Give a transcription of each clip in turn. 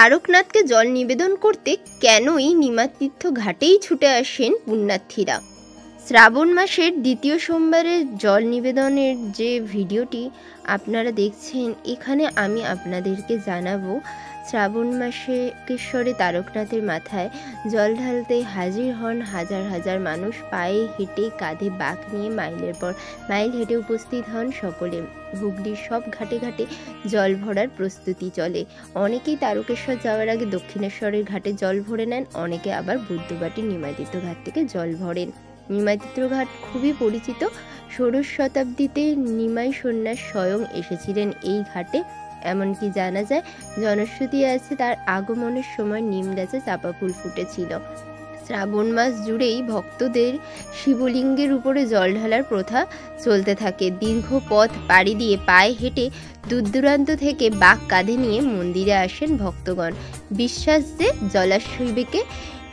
তারকনাথকে জল নিবেদন করতে কেনই নিমাতীর্থ ঘাটেই ছুটে আসেন পুণ্যার্থীরা। শ্রাবণ মাসের দ্বিতীয় সোমবারের জল নিবেদনের যে ভিডিওটি আপনারা দেখছেন, এখানে আমি আপনাদেরকে জানাবো শ্রাবণ মাসে কেশ্বরে তারকনাথের মাথায় জল ঢালতে হাজির হন হাজার হাজার মানুষ। পায়ে হেঁটে, কাঁধে বাঁক নিয়ে মাইলের পর মাইল হেঁটে উপস্থিত হন সকলে। হুগলির সব ঘাটে ঘাটে জল ভরার প্রস্তুতি চলে। অনেকেই তারকেশ্বর যাওয়ার আগে দক্ষিণেশ্বরের ঘাটে জল ভরে নেন, অনেকে আবার বুদ্ধবাটি নিমাতীর্থ ঘাট থেকে জল ভরেন। নিমাতীর্থ ঘাট খুবই পরিচিত। ষোড়শ শতাব্দীতে নিমাই সন্ন্যাস স্বয়ং এসেছিলেন এই ঘাটে। এমনকি জানা যায়, জনশ্রুতি আছে তার আগমনের সময় নিম গাছে চাপা ফুল ফুটেছিল। শ্রাবণ মাস জুড়েই ভক্তদের শিবলিঙ্গের উপরে জল ঢালার প্রথা চলতে থাকে। দীর্ঘ পথ পাড়ি দিয়ে পায়ে হেঁটে দূর দূরান্ত থেকে বাঁক কাঁধে নিয়ে মন্দিরে আসেন ভক্তগণ। বিশ্বাস যে জলাশয়কে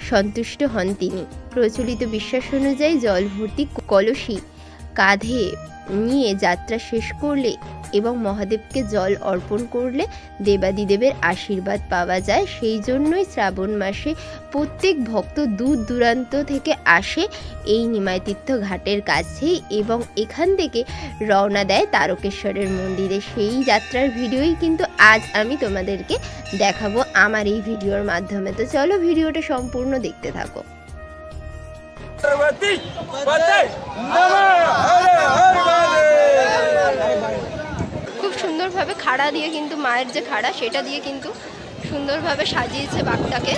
সন্তুষ্ট হন তিনি। প্রচলিত বিশ্বাস অনুযায়ী জল ভর্তি কলসি কাঁধে নিয়ে যাত্রা শেষ করলে এবং মহাদেবকে জল অর্পণ করলে দেবাদিদেবের আশীর্বাদ পাওয়া যায়। সেই জন্যই শ্রাবণ মাসে প্রত্যেক ভক্ত দূর দূরান্ত থেকে আসে এই নিমাতীর্থ ঘাটের কাছেই এবং এখান থেকে রওনা দেয় তারকেশ্বরের মন্দিরে। সেই যাত্রার ভিডিওই কিন্তু আজ আমি তোমাদেরকে দেখাবো আমার এই ভিডিওর মাধ্যমে। তো চলো ভিডিওটা সম্পূর্ণ দেখতে থাকো। খুব সুন্দরভাবে খাড়া দিয়ে কিন্তু মায়ের যে খাড়া সেটা দিয়ে কিন্তু সুন্দরভাবে সাজিয়েছে বাঘটাকে।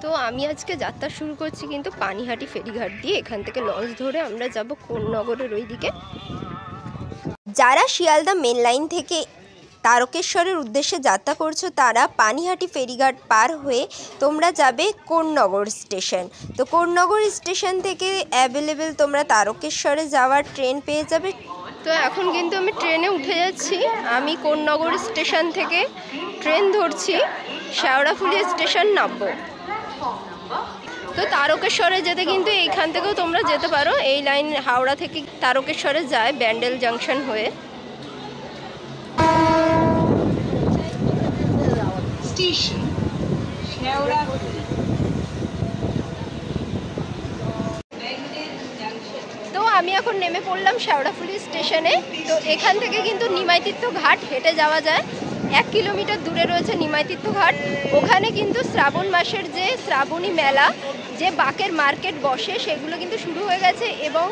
তো আমি আজকে যাত্রা শুরু করছি কিন্তু পানিহাটি ফেরিঘাট দিয়ে। এখান থেকে লঞ্চ ধরে আমরা যাব কোন্নগরের ওই দিকে। যারা শিয়ালদা মেন লাইন থেকে তারকেশ্বরের উদ্দেশ্যে যাত্রা করছো তারা পানিহাটি ফেরিঘাট পার হয়ে তোমরা যাবে কোন্নগর স্টেশন। তো কোন্নগর স্টেশন থেকে অ্যাভেলেবেল তোমরা তারকেশ্বরে যাওয়ার ট্রেন পেয়ে যাবে। তো এখন কিন্তু আমি ট্রেনে উঠে যাচ্ছি। আমি কোন্নগর স্টেশন থেকে ট্রেন ধরছি, শেওড়াফুলি স্টেশন নামবো। তো তারকেশ্বরে যেতে কিন্তু এইখান থেকেও তোমরা যেতে পারো। এই লাইন হাওড়া থেকে তারকেশ্বরে যায় ব্যান্ডেল জাংশন হয়ে। তো আমি এখন নেমে পড়লাম শেওড়াফুলি স্টেশনে। তো এখান থেকে কিন্তু নিমাতীর্থ ঘাট হেঁটে যাওয়া যায়। 1 কিলোমিটার দূরে রয়েছে নিমাতীর্থ ঘাট। ওখানে কিন্তু শ্রাবণ মাসের যে শ্রাবণী মেলা, যে বাঁকের মার্কেট বসে, সেগুলো কিন্তু শুরু হয়ে গেছে এবং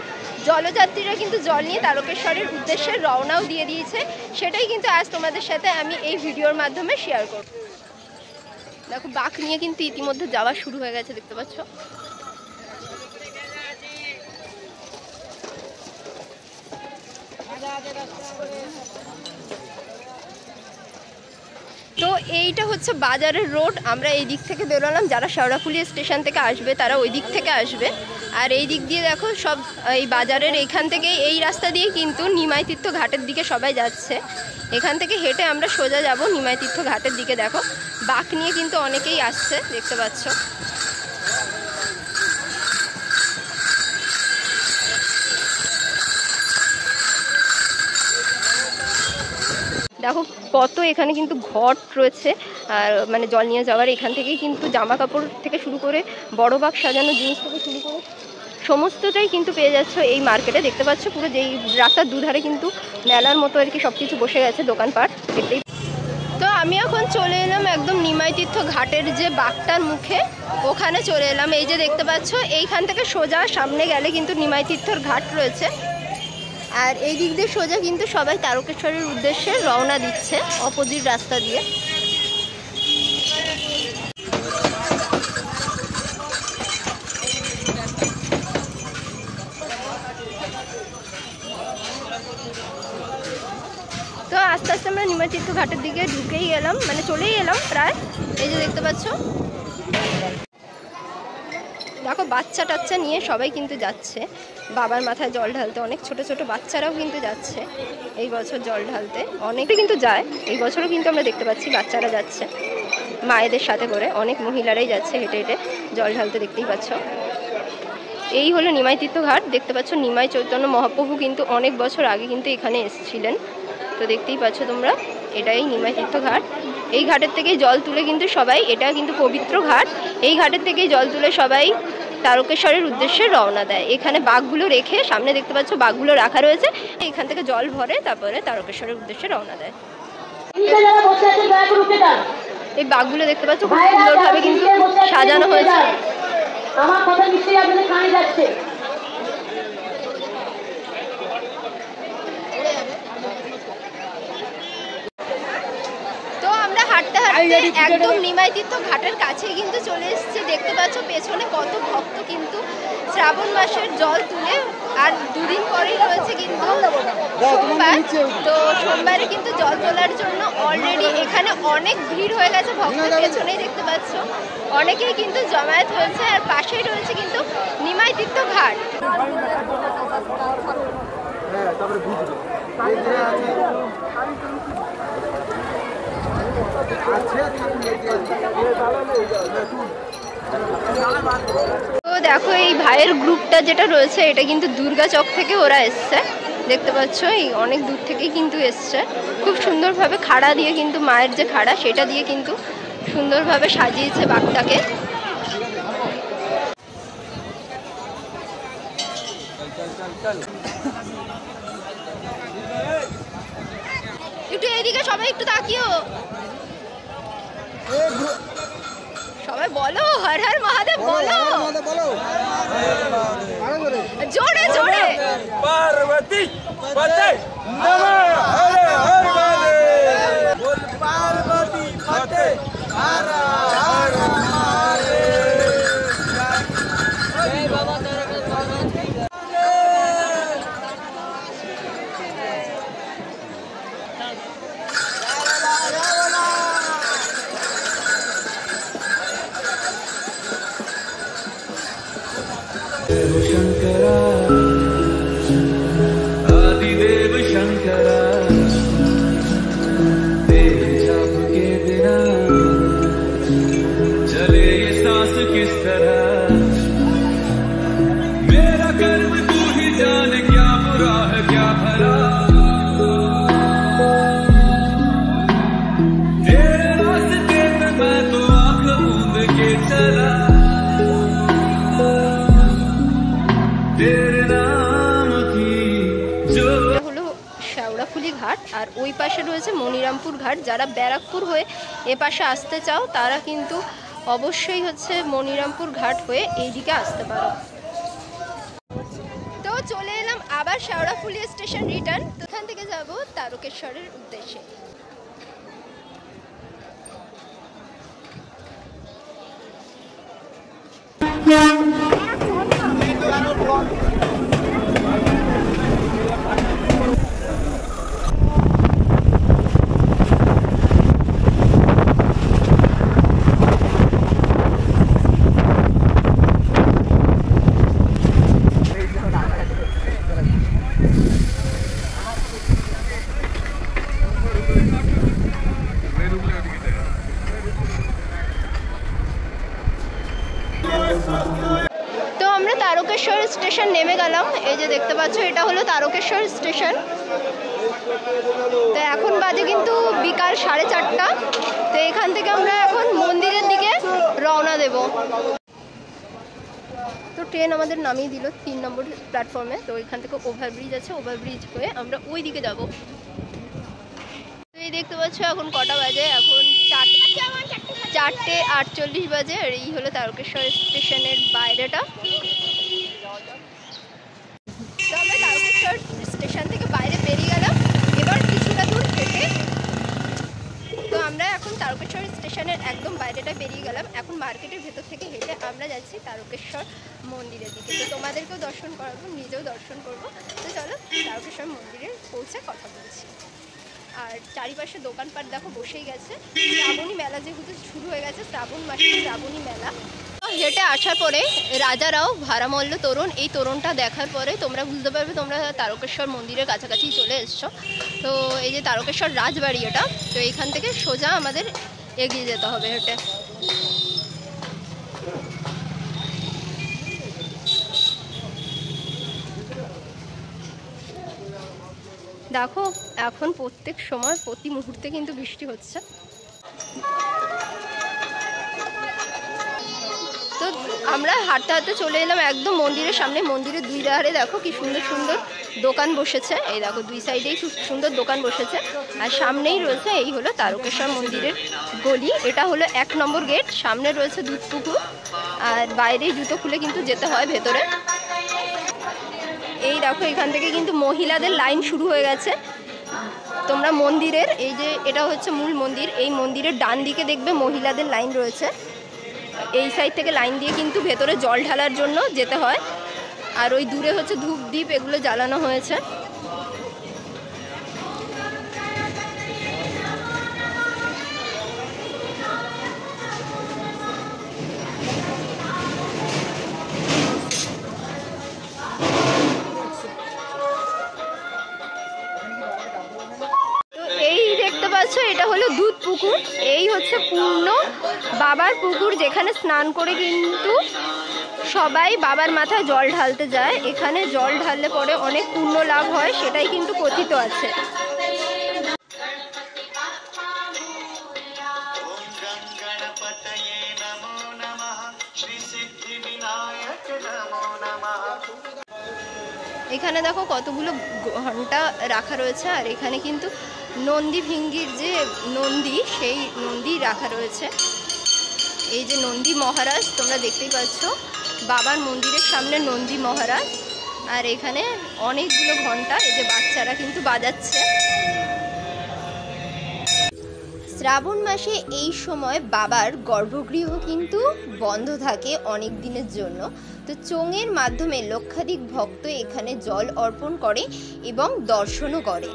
জলযাত্রীরা কিন্তু জল নিয়ে তারকেশ্বরের উদ্দেশ্যে রওনাও দিয়ে দিয়েছে। সেটাই কিন্তু আজ তোমাদের সাথে আমি এই ভিডিওর মাধ্যমে শেয়ার করব। দেখো বাঁক নিয়ে কিন্তু ইতিমধ্যে যাওয়া শুরু হয়ে গেছে, দেখতে পাচ্ছ। তো এইটা হচ্ছে বাজারের রোড। আমরা এই দিক থেকে বেরোলাম। যারা শেওড়াফুলি স্টেশন থেকে আসবে তারা ওই দিক থেকে আসবে। আর এই দিক দিয়ে দেখো সব এই বাজারের এইখান থেকে এই রাস্তা দিয়ে কিন্তু নিমাতীর্থ ঘাটের দিকে সবাই যাচ্ছে। এখান থেকে হেঁটে আমরা সোজা যাব নিমাতীর্থ ঘাটের দিকে। দেখো বাঁক নিয়ে কিন্তু অনেকেই আসছে, দেখতে পাচ্ছ। দেখো কত এখানে কিন্তু ঘট রয়েছে, আর মানে জল নিয়ে যাওয়ার। এখান থেকেই কিন্তু জামা কাপড় থেকে শুরু করে বড় বাঁক সাজানো জিনিস থেকে শুরু করে সমস্তটাই কিন্তু পেয়ে যাচ্ছ এই মার্কেটে। দেখতে পাচ্ছ পুরো যেই রাস্তার দুধারে কিন্তু মেলার মতো আর কি সব কিছু বসে গেছে, দোকানপাট। দেখতেই। তো আমি এখন চলে এলাম একদম নিমাতীর্থ ঘাটের যে বাঁকটার মুখে, ওখানে চলে এলাম। এই যে দেখতে পাচ্ছ, এইখান থেকে সোজা সামনে গেলে কিন্তু নিমাতীর্থর ঘাট রয়েছে। আর এই দিক দিয়ে সোজা কিন্তু সবাই তারকেশ্বরের উদ্দেশ্যে রওনা দিচ্ছে অপোজিট রাস্তা দিয়ে। তো আস্তে আস্তে আমরা নিমাতীর্থ ঘাটের দিকে ঢুকেই গেলাম, মানে চলেই এলাম প্রায়। এই যে দেখতে পাচ্ছ, দেখো বাচ্চা টাচ্চা নিয়ে সবাই কিন্তু যাচ্ছে বাবার মাথায় জল ঢালতে। অনেক ছোট ছোট বাচ্চারাও কিন্তু যাচ্ছে এই বছর জল ঢালতে। অনেকে কিন্তু যায়, এই বছরও কিন্তু আমরা দেখতে পাচ্ছি বাচ্চারা যাচ্ছে মায়েদের সাথে করে। অনেক মহিলারাই যাচ্ছে হেঁটে হেঁটে জল ঢালতে, দেখতেই পাচ্ছ। এই হলো নিমাই তীর্থ ঘাট। দেখতে পাচ্ছ নিমাই চৈতন্য মহাপ্রভু কিন্তু অনেক বছর আগে কিন্তু এখানে এসেছিলেন। তো দেখতেই পাচ্ছ তোমরা, এটাই নিমাই তীর্থ ঘাট। এই ঘাটের থেকেই জল তুলে কিন্তু সবাই, এটা কিন্তু পবিত্র ঘাট, এই ঘাটের থেকেই জল তুলে সবাই তারকেশ্বরের উদ্দেশ্যে রওনা দেয়। এখানে বাঘগুলো রেখে, সামনে দেখতে পাচ্ছ বাঘগুলো রাখা রয়েছে, এখান থেকে জল ভরে তারপরে তারকেশ্বরের উদ্দেশ্যে রওনা দেয়। এই বাঘগুলো দেখতে পাচ্ছ খুব সুন্দরভাবে কিন্তু সাজানো হয়েছে। আমার কথা নিশ্চয়ই আপনাদের কানে যাচ্ছে। তো আমরা হাঁটতে হাঁটতে একদম নিমাই তীর্থ ঘাটের কাছে কিন্তু চলে এসেছি। দেখতে পাচ্ছ পেছনে কত ভক্ত কিন্তু শ্রাবণ মাসের জল তুলে, আর দুদিন পরেই রয়েছে কিন্তু সোমবার। তো সোমবারে কিন্তু জল তোলার জন্য অলরেডি এখানে অনেক ভিড় হয়ে গেছে। ভক্তের পেছনেই দেখতে পাচ্ছ অনেকেই কিন্তু জমায়েত হয়েছে, আর পাশেই রয়েছে কিন্তু নিমাই তীর্থ ঘাট। তো দেখো এই ভাইয়ের গ্রুপটা যেটা রয়েছে এটা কিন্তু দুর্গাচক থেকে ওরা এসছে। দেখতে পাচ্ছ এই অনেক দূর থেকেই কিন্তু এসছে। খুব সুন্দরভাবে খাড়া দিয়ে কিন্তু মায়ের যে খাড়া সেটা দিয়ে কিন্তু সুন্দরভাবে সাজিয়েছে বাঘটাকে। একটু এদিকে সবাই একটু তাকিও, সবাই বলো হর হর মহাদেব বলো জোরে জোরে। পার্বতী পতে নমঃ হর হর মহাদেব, বল পার্বতী পতে হর হর মহাদেব, জয় বাবা शंकरा आदिदेव शंकरा, तेरे जाप के बिना चले ये सांस किस तरह, मेरा कर्म तू ही जाने क्या बुरा है क्या भला, तेरे रास्ते में मैं तो आंख मूंद के चला, শ্যাওড়াফুলি ঘাট। আর ওই পাশে রয়েছে মনিরামপুর ঘাট। যারা ব্যারাকপুর হয়ে এ পাশে আসতে চাও তারা কিন্তু অবশ্যই হচ্ছে মনিরামপুর ঘাট হয়ে এইদিকে আসতে পারো। তো চলে এলাম আবার শ্যাওড়াফুলি স্টেশন রিটার্ন। তো এখান থেকে যাব তারকেশ্বরের উদ্দেশ্যে। তো আমরা তারকেশ্বর স্টেশন নেমে গেলাম। এই যে দেখতে পাচ্ছ এটা হলো তারকেশ্বর স্টেশন। তো এখন বাজে কিন্তু বিকাল 4:30। তো এখান থেকে আমরা এখন মন্দিরের দিকে রওনা দেব। তো ট্রেন আমাদের নামিয়ে দিল 3 নম্বর প্ল্যাটফর্মে। তো এখান থেকে ওভারব্রিজ আছে, ওভারব্রিজ হয়ে আমরা ওই দিকে যাব। তো এই দেখতে পাচ্ছ এখন কটা বাজে, এখন 4:48 বাজে। আর এই হলো তারকেশ্বর স্টেশনের বাইরেটা। তো আমরা তারকেশ্বর স্টেশন থেকে বাইরে বেরিয়ে গেলাম। এবার কিছুটা দূর হেঁটে, তো আমরা এখন তারকেশ্বর স্টেশনের একদম বাইরেটা বেরিয়ে গেলাম। এখন মার্কেটের ভেতর থেকে হেঁটে আমরা যাচ্ছি তারকেশ্বর মন্দিরের দিকে। তো তোমাদেরকেও দর্শন করাবো, নিজেও দর্শন করবো। তো চলো তারকেশ্বর মন্দিরে পৌঁছে কথা বলছি। আর চারিপাশে দোকানপাট দেখো বসেই গেছে। শ্রাবণী মেলা যেহেতু শুরু হয়ে গেছে, শ্রাবণ মাসে শ্রাবণী মেলা। হেঁটে আসার পরে রাজারাও ভারামল্ল তোরণ, এই তোরণটা দেখার পরে তোমরা বুঝতে পারবে তোমরা তারকেশ্বর মন্দিরের কাছাকাছি চলে এসছো। তো এই যে তারকেশ্বর রাজবাড়ি এটা, তো এইখান থেকে সোজা আমাদের এগিয়ে যেতে হবে হেঁটে। দেখো এখন প্রত্যেক সময় প্রতি মুহূর্তে কিন্তু বৃষ্টি হচ্ছে। তো আমরা হাঁটতে হাঁটতে চলে এলাম একদম মন্দিরের সামনে। মন্দিরের দুই ধারে দেখো কি সুন্দর সুন্দর দোকান বসেছে। এই দেখো দুই সাইডেই খুব সুন্দর দোকান বসেছে। আর সামনেই রয়েছে এই হলো তারকেশ্বর মন্দিরের গলি। এটা হলো 1 নম্বর গেট। সামনে রয়েছে দুধপুকুর, আর বাইরেই জুতো খুলে কিন্তু যেতে হয় ভেতরে। এই দেখো এখান থেকে কিন্তু মহিলাদের লাইন শুরু হয়ে গেছে। তোমরা মন্দিরের এই যে এটা হচ্ছে মূল মন্দির, এই মন্দিরের ডান দিকে দেখবে মহিলাদের লাইন রয়েছে। এই সাইড থেকে লাইন দিয়ে কিন্তু ভেতরে জল ঢালার জন্য যেতে হয়। আর ওই দূরে হচ্ছে ধূপ দ্বীপ এগুলো জ্বালানো হয়েছে। এটা হলো দুধ পুকুর। এই হচ্ছে পূর্ণ বাবার পুকুর, যেখানে স্নান করে কিন্তু সবাই বাবার মাথায় জল ঢালতে যায়। এখানে জল ঢাললে পরে অনেক পুণ্য লাভ হয়, সেটাই কিন্তু কথিত আছে। এখানে দেখো কতগুলো ঘন্টা রাখা রয়েছে। আর এখানে কিন্তু নন্দী ভিঙ্গির যে নন্দী, সেই নন্দী রাখা রয়েছে। এই যে নন্দী মহারাজ তোমরা দেখতেই পাচ্ছ, বাবার মন্দিরের সামনে নন্দী মহারাজ। আর এখানে অনেকগুলো ঘন্টা এই যে বাচ্চারা কিন্তু বাজাচ্ছে। শ্রাবণ মাসে এই সময় বাবার গর্ভগৃহ কিন্তু বন্ধ থাকে অনেক দিনের জন্য। তো চোঙের মাধ্যমে লক্ষাধিক ভক্ত এখানে জল অর্পণ করে এবং দর্শনও করে।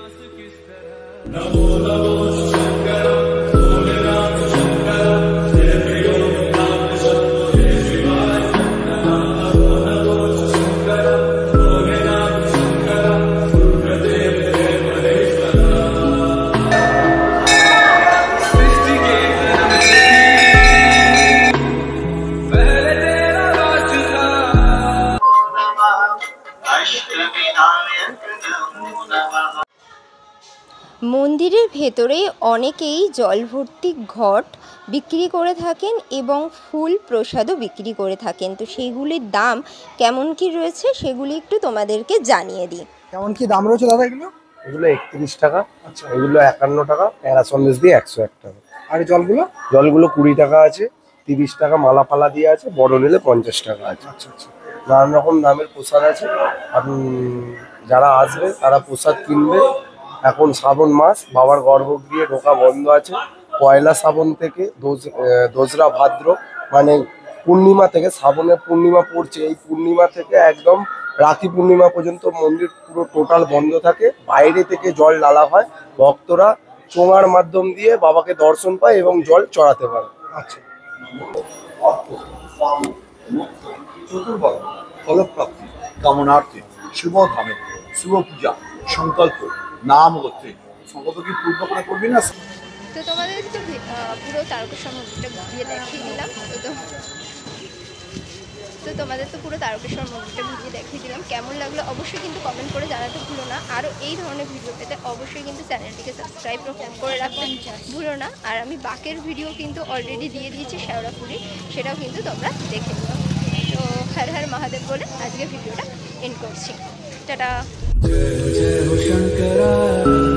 মন্দিরের ভেতরে অনেকেই জল ভর্তি ঘট বিক্রি করে থাকেন এবং ফুল প্রসাদও বিক্রি করে থাকেন। তো সেইগুলির দাম কেমন কি রয়েছে সেগুলি একটু তোমাদেরকে জানিয়ে দিই। কেমন কি দাম রয়েছে দাদা এগুলো? এগুলো 31 টাকা। আচ্ছা, এগুলো 51 টাকা। প্যারা সন্দেশ দিয়ে 101 টাকা। আর জলগুলো? জলগুলো 20 টাকা আছে, 30 টাকা মালা ফালা দিয়ে আছে, বড় নিলে 50 টাকা আছে। আচ্ছা আচ্ছা, নানান রকম দামের প্রসাদ আছে। আপনি যারা আসবে তারা প্রসাদ কিনবে। এখন শ্রাবণ মাস, বাবার গর্ভগৃহে ঢোকা বন্ধ আছে। পয়লা শ্রাবণ থেকে দোসরা ভাদ্র মানে পূর্ণিমা থেকে, শ্রাবণের পূর্ণিমা পড়ছে, এই পূর্ণিমা থেকে একদম রাখি পূর্ণিমা পর্যন্ত মন্দির পুরো টোটাল বন্ধ থাকে। বাইরে থেকে জল ঢালা হয়, ভক্তরা চোঙার মাধ্যম দিয়ে বাবাকে দর্শন পায় এবং জল চড়াতে পারে। আচ্ছা, চতুর্বর্গ ফলপ্রাপ্তি কামনার্থে শুভ ধামে শুভ পূজা সংকল্প নাম হচ্ছে সংকল্প কি পূর্ণ করে করবি না? তো তোমাদের তো পুরো তারকেশ্বর মন্দিরটা ঘুরিয়ে দেখিয়ে দিলাম। তো তোমাদের তো পুরো তারকেশ্বর মন্দিরটা ঘুরিয়ে দেখিয়ে দিলাম। কেমন লাগলো অবশ্যই কিন্তু কমেন্ট করে জানাতে ভুলো না। আরও এই ধরনের ভিডিও পেতে অবশ্যই কিন্তু চ্যানেলটিকে সাবস্ক্রাইব করে রাখতে ভুলো না। আর আমি বাকের ভিডিও কিন্তু অলরেডি দিয়ে দিয়েছি শেওড়াফুলি, সেটাও কিন্তু তোমরা দেখে নিও। তো হর হর মহাদেব বলে আজকে ভিডিওটা এন্ড করছি। টাটা। जय जय हो शंकरा।